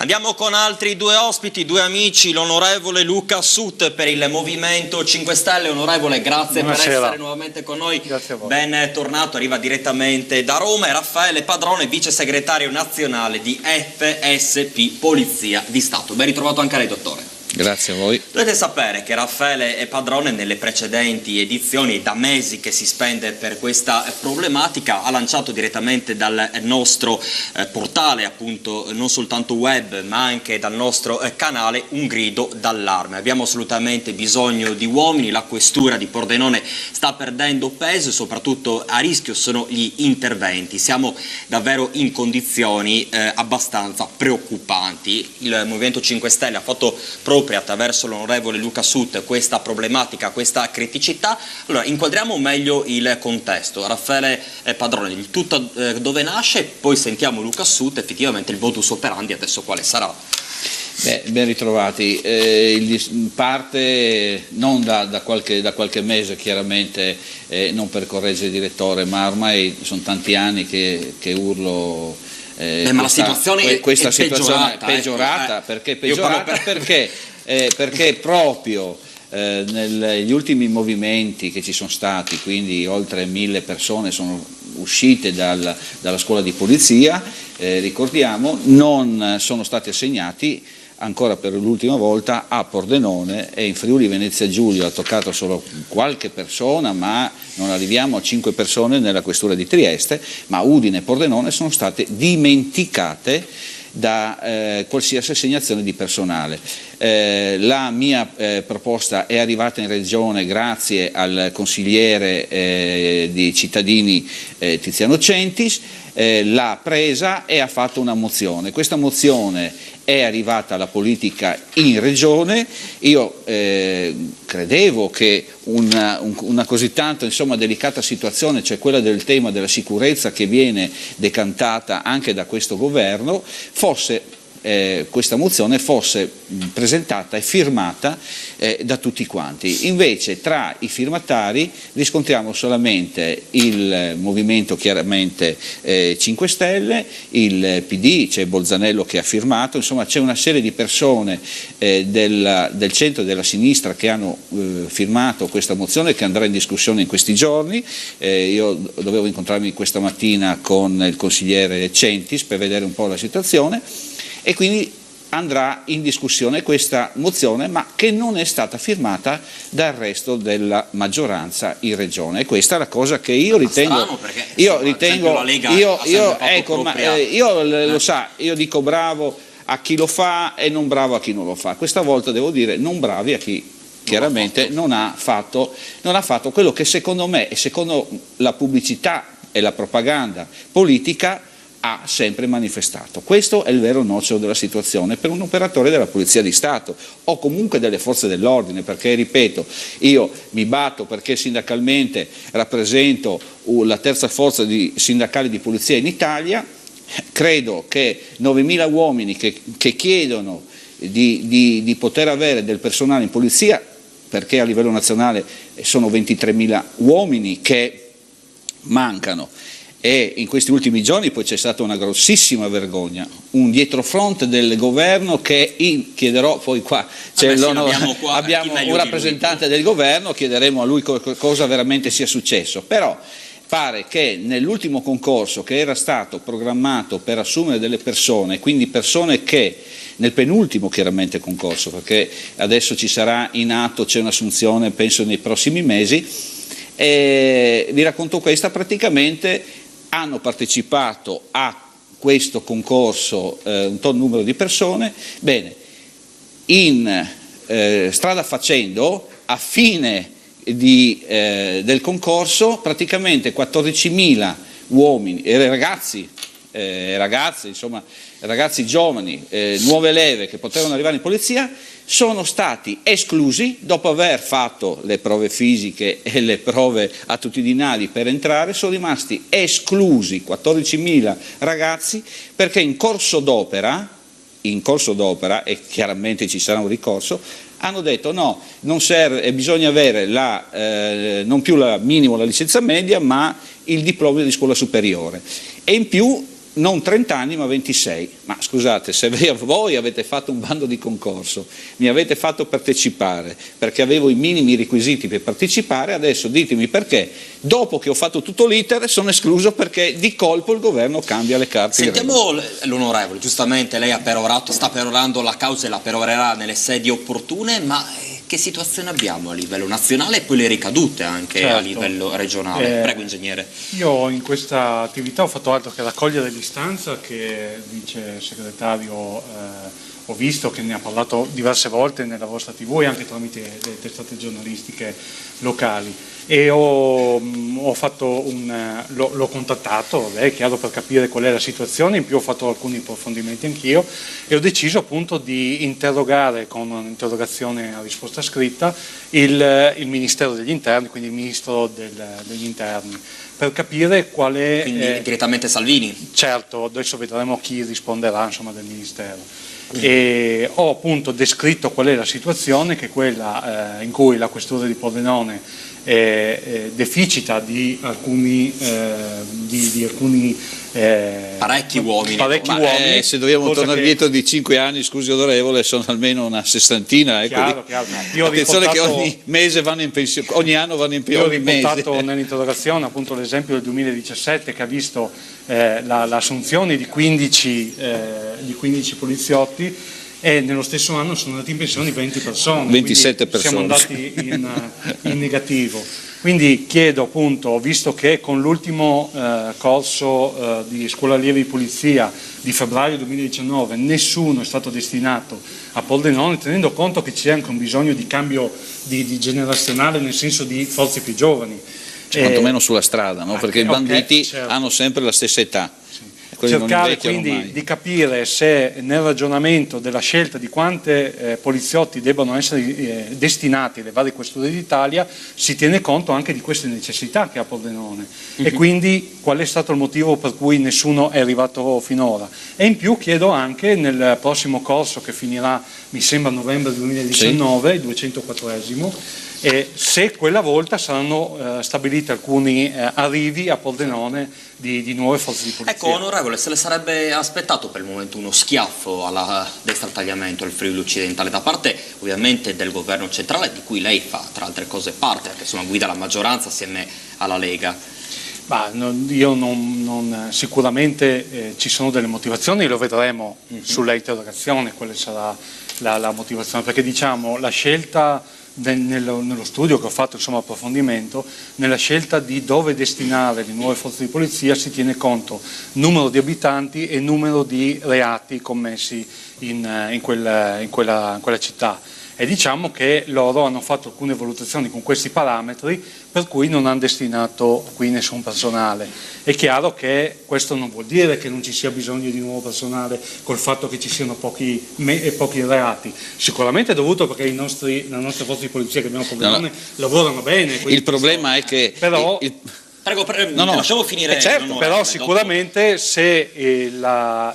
Andiamo con altri due ospiti, due amici, l'onorevole Luca Sut per il Movimento 5 Stelle. Onorevole, grazie. Buonasera. Per essere nuovamente con noi. Grazie a voi. Ben tornato, arriva direttamente da Roma, e Raffaele Padrone, vice segretario nazionale di FSP Polizia di Stato. Ben ritrovato anche lei, dottore. Grazie a voi. Dovete sapere che Raffaele Padrone nelle precedenti edizioni, da mesi che si spende per questa problematica, ha lanciato direttamente dal nostro portale, appunto non soltanto web ma anche dal nostro canale, un grido d'allarme. Abbiamo assolutamente bisogno di uomini, la questura di Pordenone sta perdendo peso e soprattutto a rischio sono gli interventi. Siamo davvero in condizioni abbastanza preoccupanti. Il Movimento 5 Stelle ha fatto proprio attraverso l'onorevole Luca Sut questa problematica, questa criticità. Allora, inquadriamo meglio il contesto. Raffaele Padrone, il tutto dove nasce, poi sentiamo Luca Sut, effettivamente il modus operandi adesso quale sarà? Beh, ben ritrovati. Parte non da qualche mese, chiaramente, non per correggere il direttore, ma ormai sono tanti anni che urlo. Ma la situazione questa è situazione peggiorata, perché peggiorata? Perché proprio negli ultimi movimenti che ci sono stati, quindi oltre 1000 persone sono uscite dalla scuola di polizia, ricordiamo, non sono stati assegnati ancora per l'ultima volta a Pordenone, e in Friuli Venezia Giulia ha toccato solo qualche persona, ma non arriviamo a 5 persone nella questura di Trieste, ma Udine e Pordenone sono state dimenticate da qualsiasi assegnazione di personale. La mia proposta è arrivata in regione grazie al consigliere di Cittadini Tiziano Centis, l'ha presa e ha fatto una mozione. Questa mozione è arrivata alla politica in regione. Io credevo che una così tanto delicata situazione, cioè quella del tema della sicurezza che viene decantata anche da questo governo, questa mozione fosse presentata e firmata da tutti quanti. Invece tra i firmatari riscontriamo solamente il Movimento, chiaramente 5 Stelle, il PD, c'è Bolzanello che ha firmato, insomma c'è una serie di persone del centro e della sinistra che hanno firmato questa mozione, che andrà in discussione in questi giorni. Io dovevo incontrarmi questa mattina con il consigliere Centis per vedere un po' la situazione, e quindi andrà in discussione questa mozione, ma che non è stata firmata dal resto della maggioranza in regione. E questa è la cosa che io ritengo. Lo sa, io dico bravo a chi lo fa e non bravo a chi non lo fa. Questa volta devo dire non bravi a chi chiaramente non ha fatto quello che secondo me e secondo la pubblicità e la propaganda politica ha sempre manifestato. Questo è il vero nocciolo della situazione per un operatore della Polizia di Stato o comunque delle forze dell'ordine, perché, ripeto, io mi batto perché sindacalmente rappresento la terza forza sindacale di polizia in Italia. Credo che 9.000 uomini che chiedono di poter avere del personale in polizia, perché a livello nazionale sono 23.000 uomini che mancano. E in questi ultimi giorni poi c'è stata una grossissima vergogna, un dietrofront del governo che chiederò poi qua, abbiamo un rappresentante del governo, chiederemo a lui cosa veramente sia successo, però pare che nell'ultimo concorso che era stato programmato per assumere delle persone, quindi persone che nel penultimo chiaramente concorso, perché adesso ci sarà in atto, c'è un'assunzione penso nei prossimi mesi, vi racconto questa, praticamente hanno partecipato a questo concorso un tot numero di persone. Bene, in strada facendo, a fine del concorso, praticamente 14.000 uomini e ragazzi giovani, nuove leve che potevano arrivare in polizia, sono stati esclusi dopo aver fatto le prove fisiche e le prove attitudinali per entrare. Sono rimasti esclusi 14.000 ragazzi perché in corso d'opera, e chiaramente ci sarà un ricorso, hanno detto no, non serve, bisogna avere non più la licenza media, ma il diploma di scuola superiore. E in più non 30 anni ma 26, ma scusate, se voi avete fatto un bando di concorso, mi avete fatto partecipare perché avevo i minimi requisiti per partecipare, adesso ditemi perché dopo che ho fatto tutto l'iter sono escluso perché di colpo il governo cambia le carte. Sentiamo l'onorevole, giustamente lei ha perorato, sta perorando la causa e la perorerà nelle sedi opportune, ma che situazione abbiamo a livello nazionale e poi le ricadute anche a livello regionale? Prego ingegnere. Io in questa attività ho fatto altro che raccogliere l'istanza che il vice segretario ho visto che ne ha parlato diverse volte nella vostra TV e anche tramite le testate giornalistiche locali, e l'ho contattato, è chiaro, per capire qual è la situazione. In più ho fatto alcuni approfondimenti anch'io e ho deciso appunto di interrogare con un'interrogazione a risposta scritta il Ministero degli Interni, quindi il Ministro degli Interni, per capire qual è... Quindi direttamente Salvini? Certo, adesso vedremo chi risponderà, insomma, del Ministero. E ho appunto descritto qual è la situazione, che è quella in cui la questura di Pordenone deficita di alcuni parecchi uomini. Se dobbiamo tornare dietro di 5 anni, scusi onorevole, sono almeno una sessantina. Chiaro. Attenzione che ogni mese vanno in pensione, ogni anno vanno in pensione. Io ho riportato nell'interrogazione appunto l'esempio del 2017 che ha visto l'assunzione di 15 poliziotti, e nello stesso anno sono andati in pensione 20 persone, 27 persone. Siamo andati in negativo. Quindi chiedo appunto, visto che con l'ultimo corso di scuola allievi di polizia di febbraio 2019 nessuno è stato destinato a Pordenone, tenendo conto che c'è anche un bisogno di cambio di generazionale, nel senso di forze più giovani. Quantomeno sulla strada, no? Perché i banditi hanno sempre la stessa età. Cercare quindi di capire se nel ragionamento della scelta di quante poliziotti debbano essere destinati alle varie questure d'Italia si tiene conto anche di queste necessità che ha Pordenone e quindi qual è stato il motivo per cui nessuno è arrivato finora. E in più chiedo anche nel prossimo corso che finirà mi sembra a novembre 2019, il 204esimo, se quella volta saranno stabiliti alcuni arrivi a Pordenone di nuove forze di polizia. Ecco, onorevole, se le sarebbe aspettato per il momento uno schiaffo alla destra al tagliamento, al Friuli occidentale, da parte ovviamente del governo centrale, di cui lei fa tra altre cose parte, perché insomma guida la maggioranza assieme alla Lega? Sicuramente ci sono delle motivazioni, lo vedremo sulla interrogazione, quale sarà la motivazione, perché diciamo la scelta nello studio che ho fatto, insomma approfondimento, nella scelta di dove destinare le nuove forze di polizia si tiene conto numero di abitanti e numero di reati commessi in quella città, e diciamo che loro hanno fatto alcune valutazioni con questi parametri per cui non hanno destinato qui nessun personale. È chiaro che questo non vuol dire che non ci sia bisogno di nuovo personale col fatto che ci siano pochi reati, sicuramente è dovuto perché le nostre forze di polizia che abbiamo Pordenone lavorano bene. Il problema è che... Però, Prego, lasciamo finire. Certo, però sicuramente se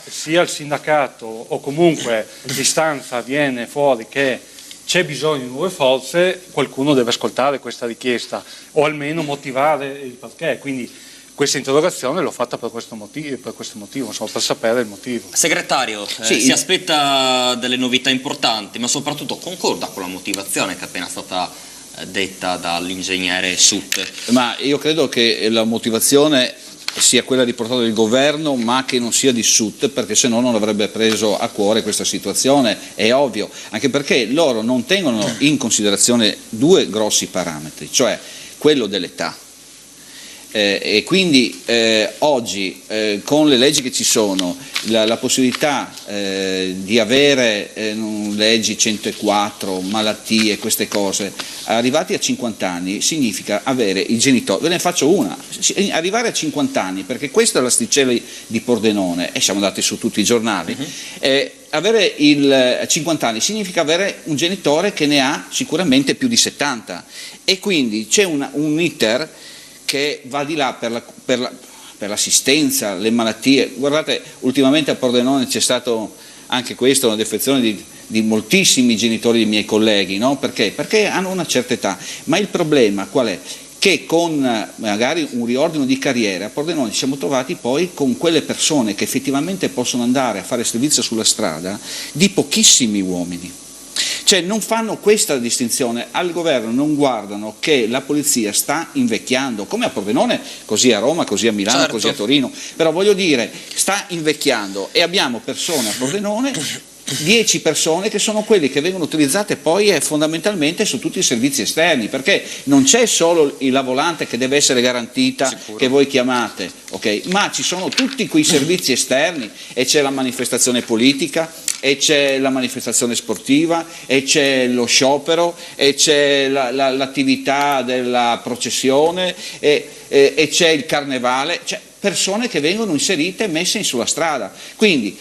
sia il sindacato o comunque l'istanza viene fuori che c'è bisogno di nuove forze, qualcuno deve ascoltare questa richiesta o almeno motivare il perché. Quindi questa interrogazione l'ho fatta per questo motivo, insomma, per sapere il motivo. Segretario, si aspetta delle novità importanti, ma soprattutto concorda con la motivazione che è appena stata detta dall'ingegnere Sutte? Ma io credo che la motivazione sia quella riportata dal governo, ma che non sia di Sutte, perché se no non avrebbe preso a cuore questa situazione, è ovvio, anche perché loro non tengono in considerazione due grossi parametri, cioè quello dell'età. E quindi oggi con le leggi che ci sono, la possibilità di avere leggi 104, malattie, queste cose, arrivati a 50 anni significa avere i genitori, ve ne faccio una, arrivare a 50 anni, perché questa è l'asticella di Pordenone e siamo andati su tutti i giornali, avere 50 anni significa avere un genitore che ne ha sicuramente più di 70 e quindi c'è un iter che va di là per l'assistenza, le malattie. Guardate, ultimamente a Pordenone c'è stato anche questo, una defezione di moltissimi genitori dei miei colleghi, no? Perché? Perché hanno una certa età, ma il problema qual è? che con magari un riordino di carriera a Pordenone ci siamo trovati poi con quelle persone che effettivamente possono andare a fare servizio sulla strada di pochissimi uomini. Cioè non fanno questa distinzione, al governo non guardano che la polizia sta invecchiando, come a Pordenone, così a Roma, così a Milano, certo, così a Torino, però voglio dire, sta invecchiando e abbiamo persone a Pordenone, 10 persone che sono quelle che vengono utilizzate poi fondamentalmente su tutti i servizi esterni, perché non c'è solo la volante che deve essere garantita, sicuro, che voi chiamate, okay? Ma ci sono tutti quei servizi esterni e c'è la manifestazione politica e c'è la manifestazione sportiva e c'è lo sciopero e c'è l'attività della processione e c'è il carnevale, cioè persone che vengono inserite e messe sulla strada, quindi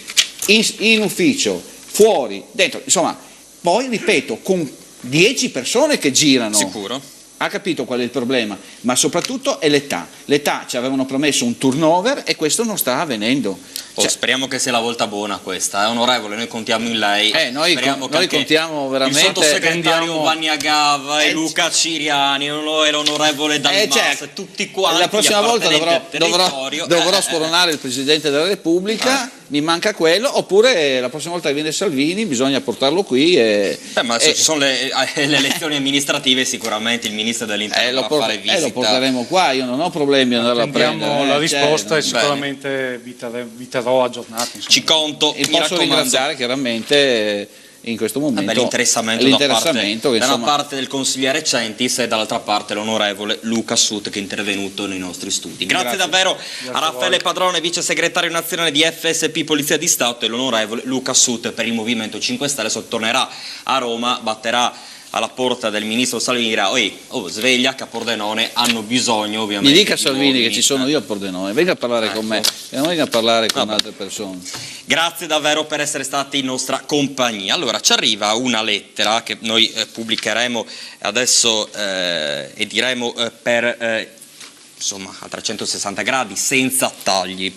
in ufficio, fuori, dentro, insomma, poi ripeto, con 10 persone che girano. sicuro. Ha capito qual è il problema? Ma soprattutto è l'età. L'età ci avevano promesso un turnover e questo non sta avvenendo. Cioè, speriamo che sia la volta buona questa, onorevole, noi contiamo in lei. noi contiamo veramente. Il sottosegretario Vanni Agava e Luca Ciriani, l'onorevole Dalmas, tutti quanti. La prossima volta dovrò sporonare il Presidente della Repubblica, mi manca quello, oppure la prossima volta che viene Salvini bisogna portarlo qui. Ma se ci sono le elezioni amministrative sicuramente il Ministro dell'Interno va a fare visita. Lo porteremo qua, io non ho problemi ad andarlo a prendere. La risposta e certo. sicuramente vi terrò aggiornati. Insomma. Ci conto, e posso ringraziare chiaramente in questo momento l'interessamento che, da una parte del consigliere Centis e dall'altra parte l'onorevole Luca Sut che è intervenuto nei nostri studi. Grazie davvero a Raffaele Padrone, vice segretario nazionale di FSP Polizia di Stato, e l'onorevole Luca Sut per il Movimento 5 Stelle. Tornerà a Roma, batterà alla porta del ministro Salvini, dirà sveglia che a Pordenone hanno bisogno ovviamente. Mi dica Salvini che ci sono io a Pordenone, venga a parlare con me e non venga a parlare con altre persone. Grazie davvero per essere stati in nostra compagnia. Allora ci arriva una lettera che noi pubblicheremo adesso e diremo per insomma a 360 gradi senza tagli.